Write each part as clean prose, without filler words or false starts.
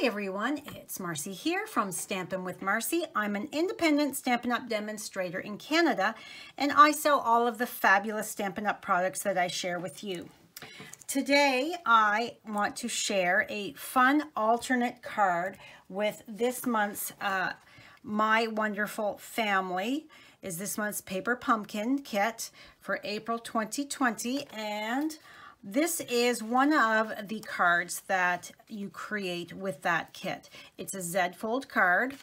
Hi everyone, it's Marcy here from Stampin' with Marcy. I'm an independent Stampin' Up! Demonstrator in Canada, and I sell all of the fabulous Stampin' Up! Products that I share with you. Today I want to share a fun alternate card with this month's My Wonderful Family is this month's Paper Pumpkin kit for April 2020, and this is one of the cards that you create with that kit. It's a Z-fold card,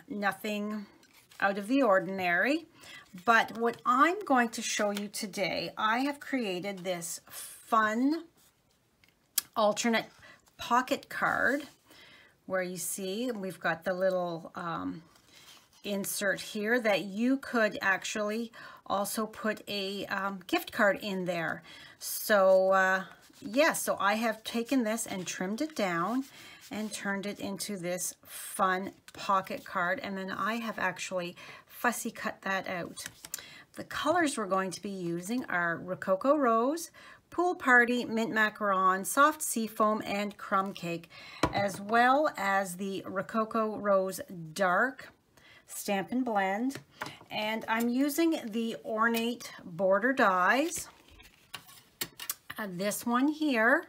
nothing out of the ordinary. But what I'm going to show you today, I have created this fun alternate pocket card where you see we've got the little insert here that you could actually also put a gift card in there. So so I have taken this and trimmed it down and turned it into this fun pocket card, and then I have actually fussy cut that out. The colors we're going to be using are Rococo Rose, Pool Party, Mint Macaron, Soft Seafoam, and Crumb Cake, as well as the Rococo Rose Dark Stampin' Blend. And I'm using the Ornate Border dies, this one here,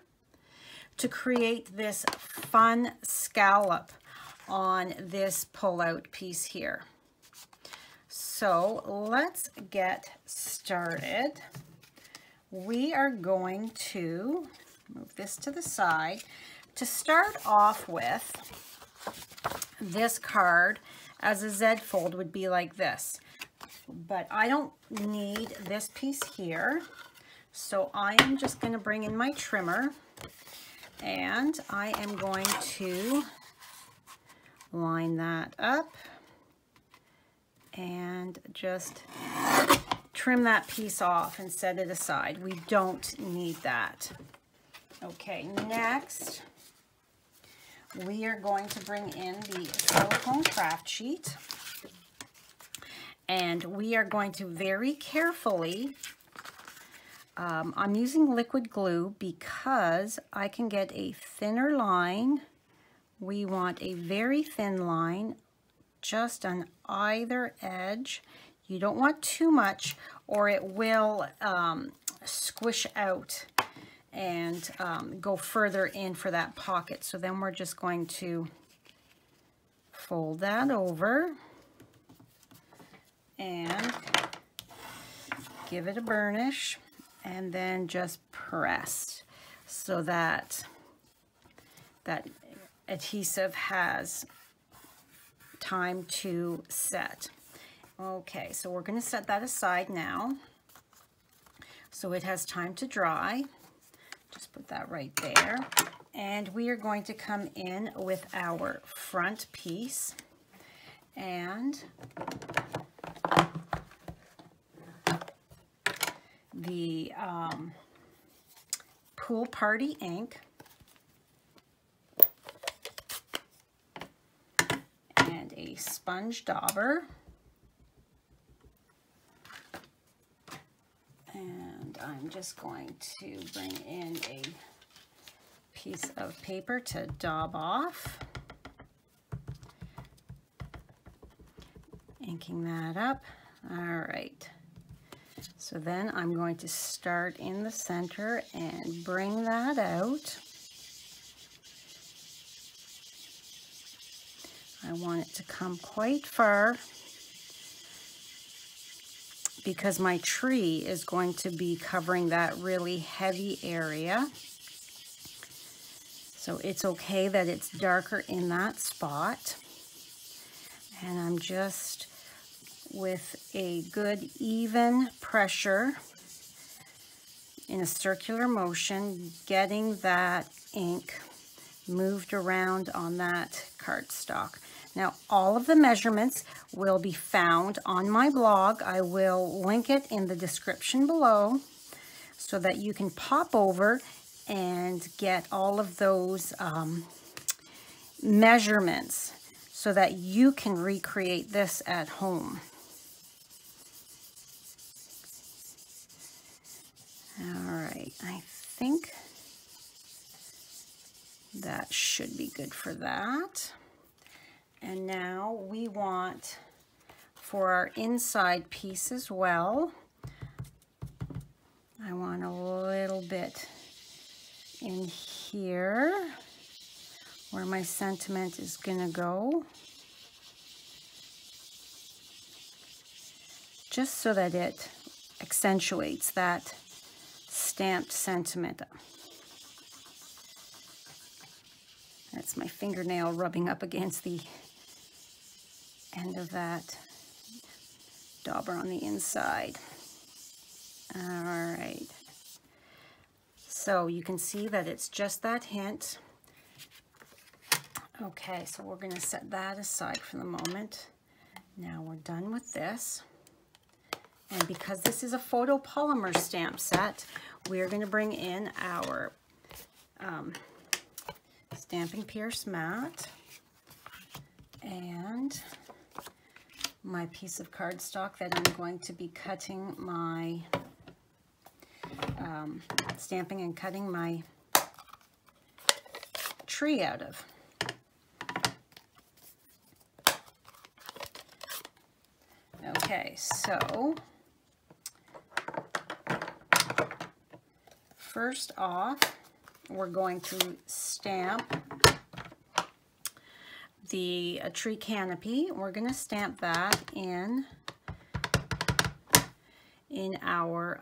to create this fun scallop on this pull-out piece here. So let's get started. We are going to move this to the side. To start off with, this card as a Z fold would be like this, but I don't need this piece here, so I am just going to bring in my trimmer and I am going to line that up and just trim that piece off and set it aside. We don't need that. Okay, next we are going to bring in the silicone craft sheet, and we are going to very carefully, I'm using liquid glue because I can get a thinner line. We want a very thin line just on either edge. You don't want too much or it will squish out and go further in for that pocket. So then we're just going to fold that over and give it a burnish and then just press so that that adhesive has time to set. Okay, so we're going to set that aside now so it has time to dry. Just put that right there. And we are going to come in with our front piece and the Pool Party ink and a sponge dauber. And I'm just going to bring in a piece of paper to daub off. Inking that up. All right. So then I'm going to start in the center and bring that out. I want it to come quite far because my tree is going to be covering that really heavy area. So it's okay that it's darker in that spot. And I'm just, with a good even pressure in a circular motion, getting that ink moved around on that cardstock. Now, all of the measurements will be found on my blog. I will link it in the description below so that you can pop over and get all of those measurements so that you can recreate this at home. All right, I think That should be good for that. And now we want, for our inside piece as well, I want a little bit in here where my sentiment is gonna go, just so that it accentuates that stamped sentiment. That's my fingernail rubbing up against the end of that dauber on the inside. All right. So you can see that it's just that hint. Okay, so we're going to set that aside for the moment. Now we're done with this. And because this is a photopolymer stamp set, we're going to bring in our Stampin' Pierce mat and my piece of cardstock that I'm going to be cutting my, stamping and cutting my tree out of. Okay, so first off, we're going to stamp the tree canopy. We're going to stamp that in our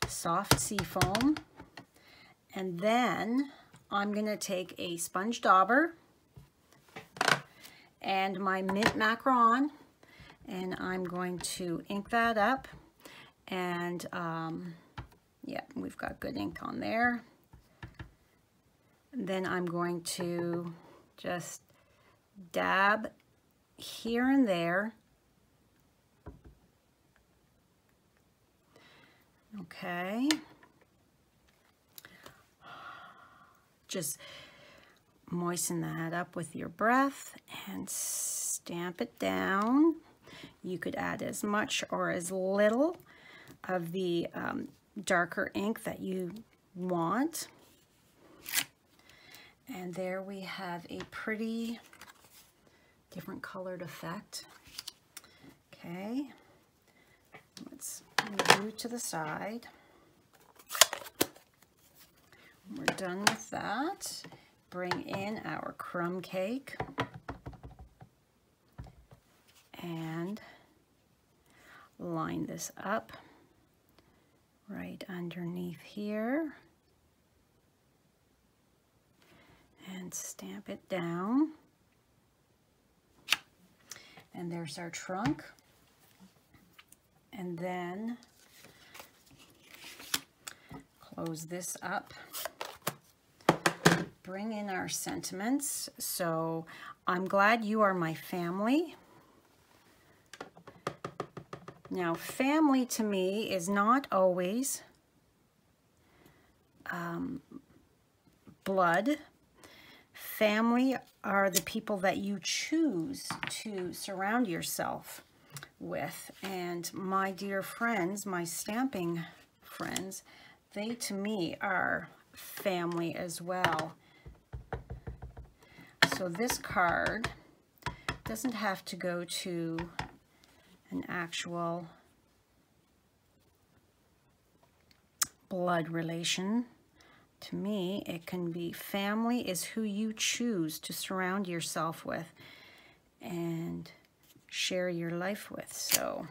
soft seafoam, and then I'm going to take a sponge dauber and my mint macaron, and I'm going to ink that up, and yeah, we've got good ink on there. And then I'm going to just dab here and there. Okay. Just moisten that up with your breath and stamp it down. You could add as much or as little of the darker ink that you want. And there we have a pretty different colored effect. Okay, let's move you to the side. We're done with that. Bring in our crumb cake and line this up right underneath here and stamp it down. And there's our trunk. And then close this up. Bring in our sentiments. So, I'm glad you are my family. Now, family to me is not always blood. Family are the people that you choose to surround yourself with. And my dear friends, my stamping friends, they to me are family as well. So this card doesn't have to go to an actual blood relation. To me, it can be family is who you choose to surround yourself with and share your life with. So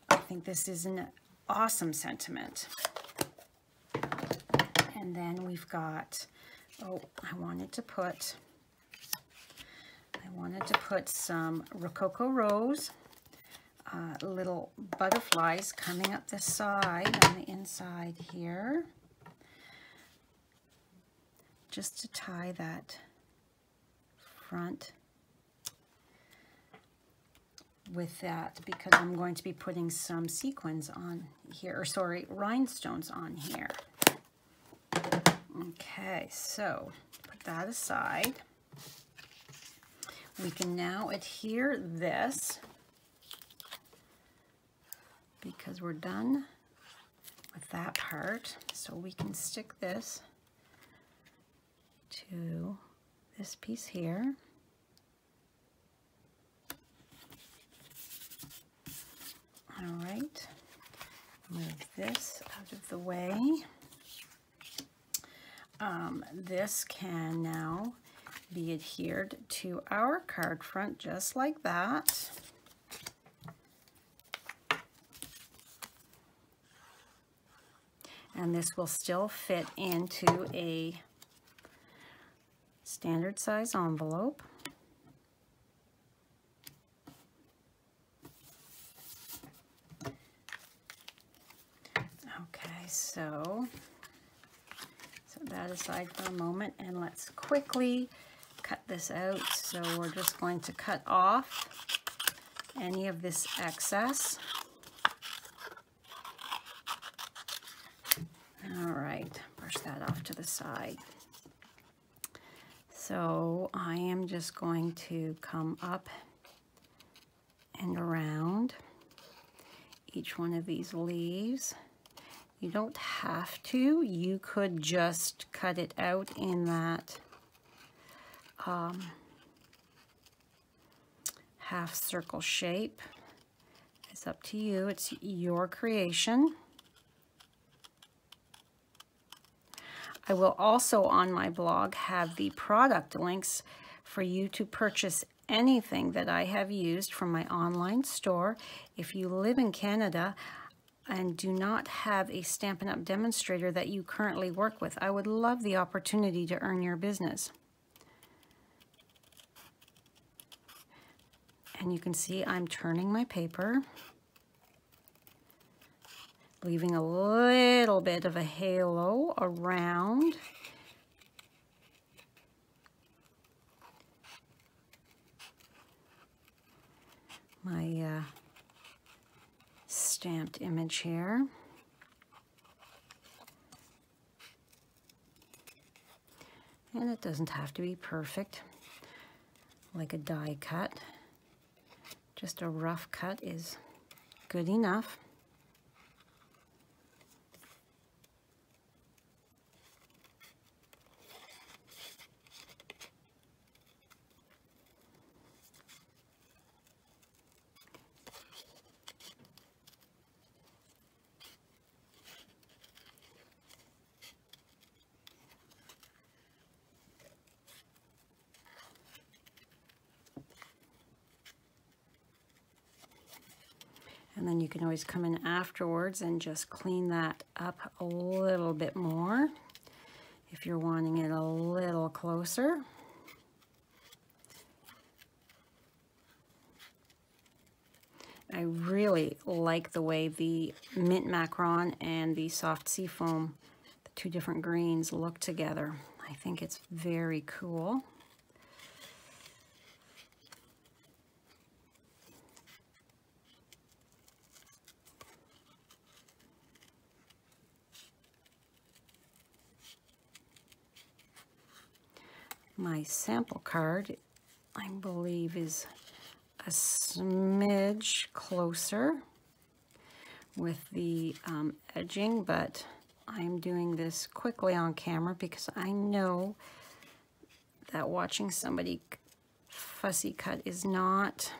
I think this is an awesome sentiment. And then we've got, oh, I wanted to put some Rococo Rose, little butterflies coming up the side on the inside here, just to tie that front with that, because I'm going to be putting some sequins on here, or sorry, rhinestones on here. Okay, so put that aside. We can now adhere this, because we're done with that part. So we can stick this to this piece here. All right, move this out of the way. This can now be adhered to our card front just like that. And this will still fit into a standard size envelope. Okay, so set that aside for a moment and let's quickly cut this out. So we're just going to cut off any of this excess. All right, brush that off to the side. So I am just going to come up and around each one of these leaves. You don't have to. You could just cut it out in that half circle shape. It's up to you. It's your creation. I will also on my blog have the product links for you to purchase anything that I have used from my online store. If you live in Canada and do not have a Stampin' Up! Demonstrator that you currently work with, I would love the opportunity to earn your business. And you can see I'm turning my paper, leaving a little bit of a halo around. My stamped image here. And it doesn't have to be perfect, like a die cut. Just a rough cut is good enough. And then you can always come in afterwards and just clean that up a little bit more if you're wanting it a little closer. I really like the way the mint macaron and the soft seafoam, the two different greens, look together. I think it's very cool. My sample card, I believe, is a smidge closer with the edging, but I'm doing this quickly on camera because I know that watching somebody fussy cut is not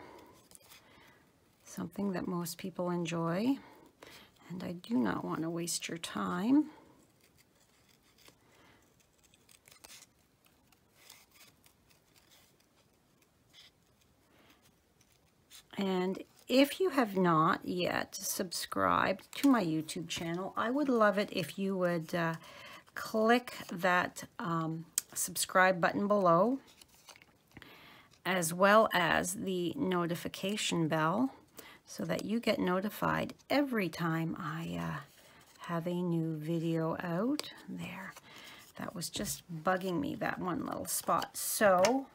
something that most people enjoy, and I do not want to waste your time. And if you have not yet subscribed to my YouTube channel, I would love it if you would click that subscribe button below, as well as the notification bell, so that you get notified every time I have a new video out. There, that was just bugging me, that one little spot. So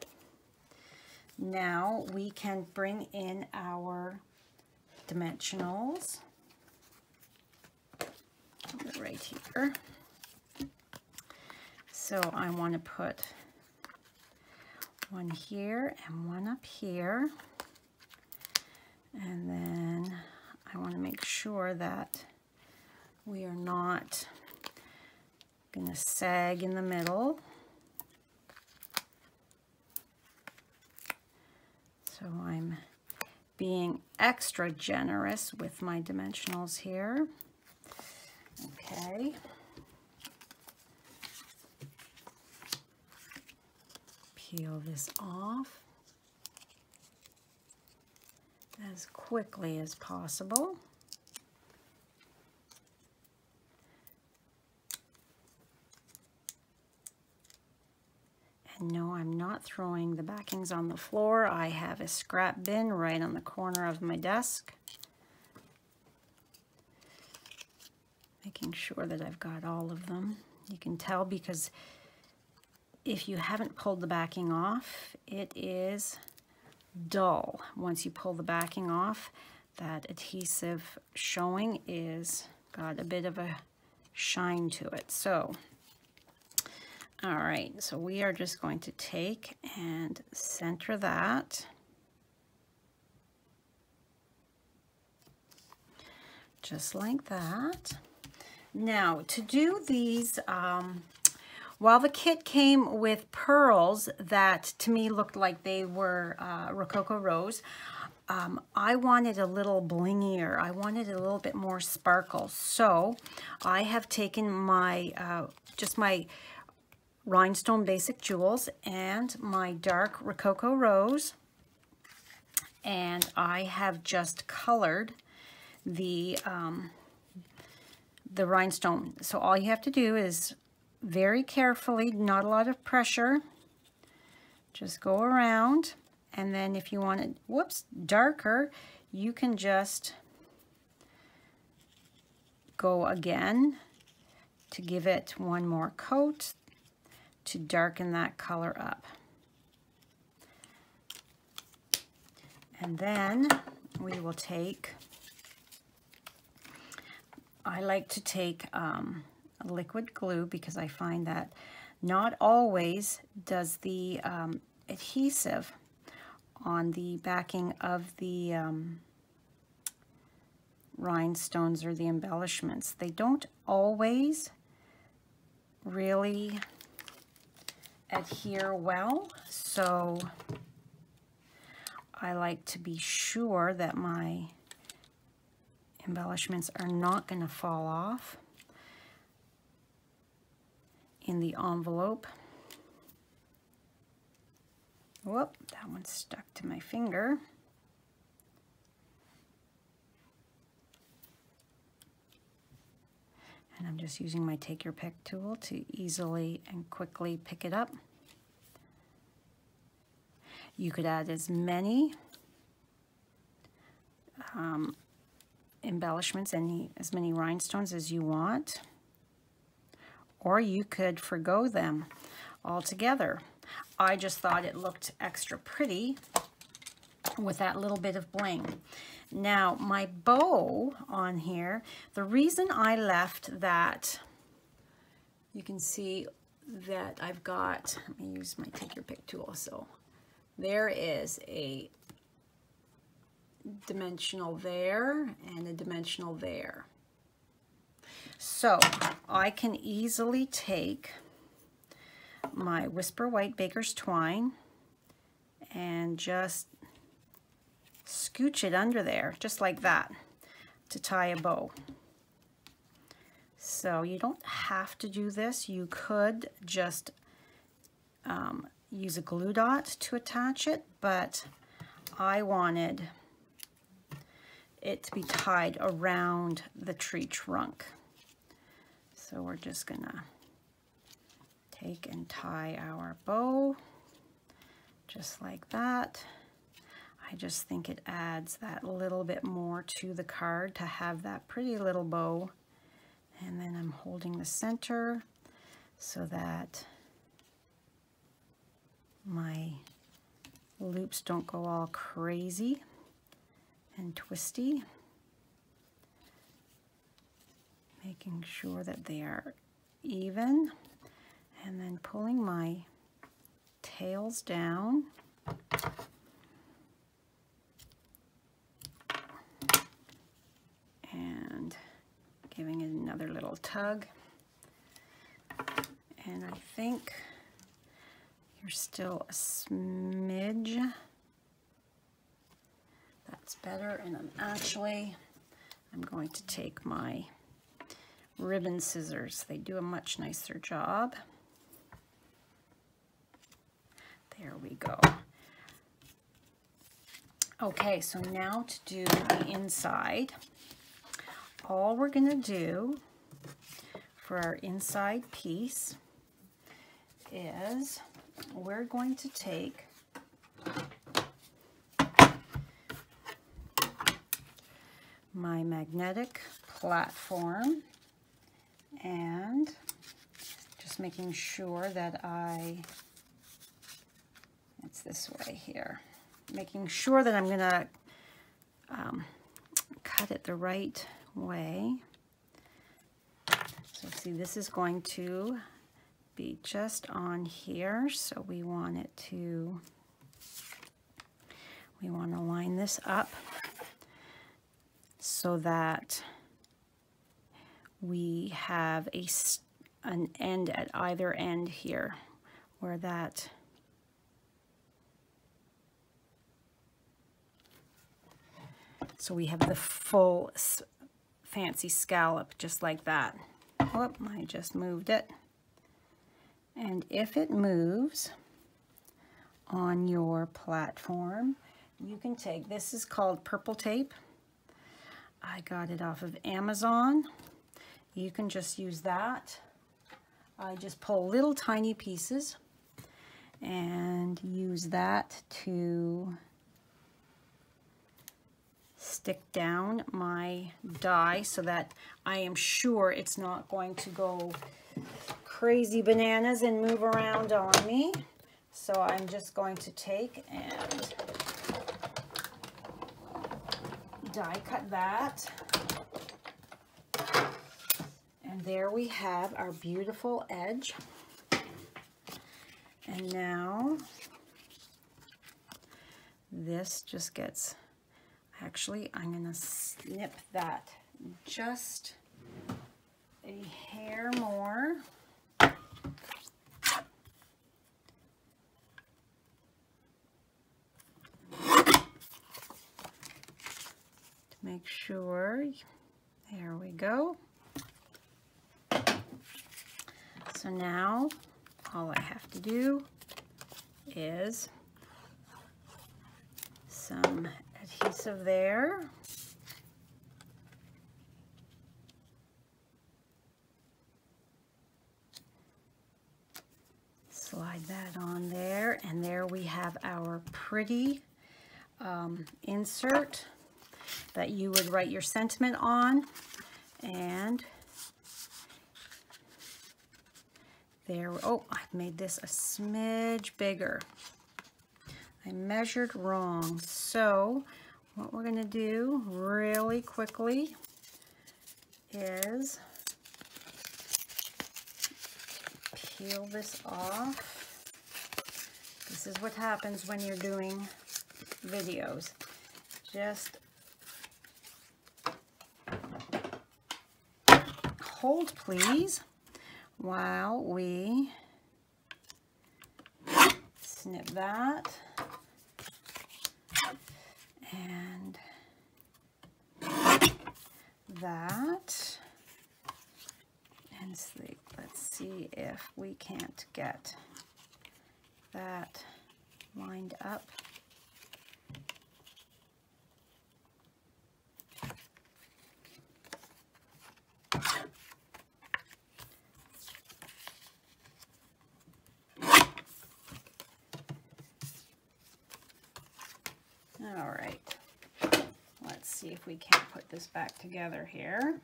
now we can bring in our dimensionals. Put it right here. So I want to put one here and one up here. And then I want to make sure that We are not going to sag in the middle. So I'm being extra generous with my dimensionals here. Okay. Peel this off as quickly as possible. And no, I'm not throwing the backings on the floor. I have a scrap bin right on the corner of my desk. Making sure that I've got all of them. You can tell because if you haven't pulled the backing off, it is dull. Once you pull the backing off, that adhesive showing is got a bit of a shine to it. So, all right, so we are just going to take and center that. Just like that. Now, to do these, while the kit came with pearls that to me looked like they were Rococo Rose, I wanted a little blingier. I wanted a little bit more sparkle. So I have taken my, just my rhinestone basic jewels and my dark Rococo Rose, and I have just colored the rhinestone. So all you have to do is very carefully, not a lot of pressure, just go around, and then if you want it, whoops, darker, you can just go again to give it one more coat to darken that color up. And then we will take, I like to take liquid glue because I find that not always does the adhesive on the backing of the rhinestones or the embellishments, they don't always really adhere well. So I like to be sure that my embellishments are not going to fall off in the envelope. Whoop, that one stuck to my finger. And I'm just using my take your pick tool to easily and quickly pick it up. You could add as many embellishments, as many rhinestones as you want, or you could forgo them altogether. I just thought it looked extra pretty with that little bit of bling. Now, my bow on here, the reason I left that, you can see that I've got, let me use my take your pick tool. So there is a dimensional there and a dimensional there. So I can easily take my Whisper White Baker's Twine and just scooch it under there, just like that, to tie a bow. So you don't have to do this. You could just use a glue dot to attach it, but I wanted it to be tied around the tree trunk. So we're just gonna take and tie our bow just like that. I just think it adds that little bit more to the card to have that pretty little bow. And then I'm holding the center so that my loops don't go all crazy and twisty. Making sure that they are even, and then pulling my tails down. And giving it another little tug. And I think you're still a smidge. That's better. And I'm going to take my ribbon scissors. They do a much nicer job. There we go. Okay, so now to do the inside, all we're going to do for our inside piece is we're going to take my magnetic platform and just making sure that it's this way here, making sure that I'm going to cut it the right way. So see, this is going to be just on here, so we want to line this up so that we have an end at either end here, where that so we have the full fancy scallop just like that. Whoop, I just moved it. And if it moves on your platform, you can take, this is called purple tape. I got it off of Amazon. You can just use that. I just pull little tiny pieces and use that to stick down my die so that I am sure it's not going to go crazy bananas and move around on me. So I'm just going to take and die cut that. And there we have our beautiful edge. And now this just gets, actually I'm going to snip that just a hair more. Make sure, there we go. So now all I have to do is some adhesive there. Slide that on there, and there we have our pretty insert that you would write your sentiment on. And there, oh, I made this a smidge bigger. I measured wrong. So what we're going to do really quickly is peel this off. This is what happens when you're doing videos. Just hold, please, while we snip that and that, and let's see if we can't get that lined up. All right, let's see if we can't put this back together here.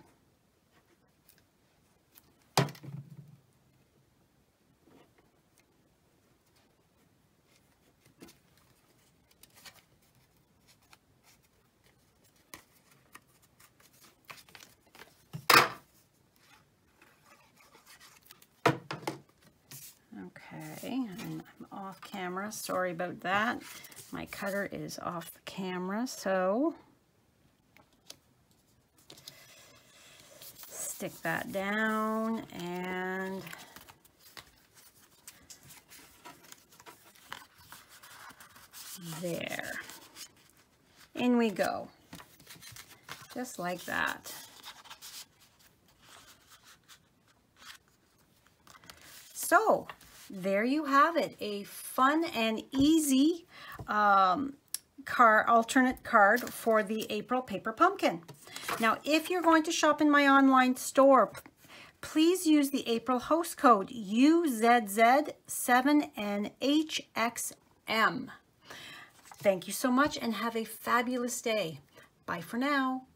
Okay, and I'm off camera, sorry about that. My cutter is off the camera, so Stick that down and there. In we go. Just like that. So there you have it, a fun and easy alternate card for the April paper pumpkin. Now, if you're going to shop in my online store, please use the April host code UZZ7NHXM. Thank you so much and have a fabulous day. Bye for now.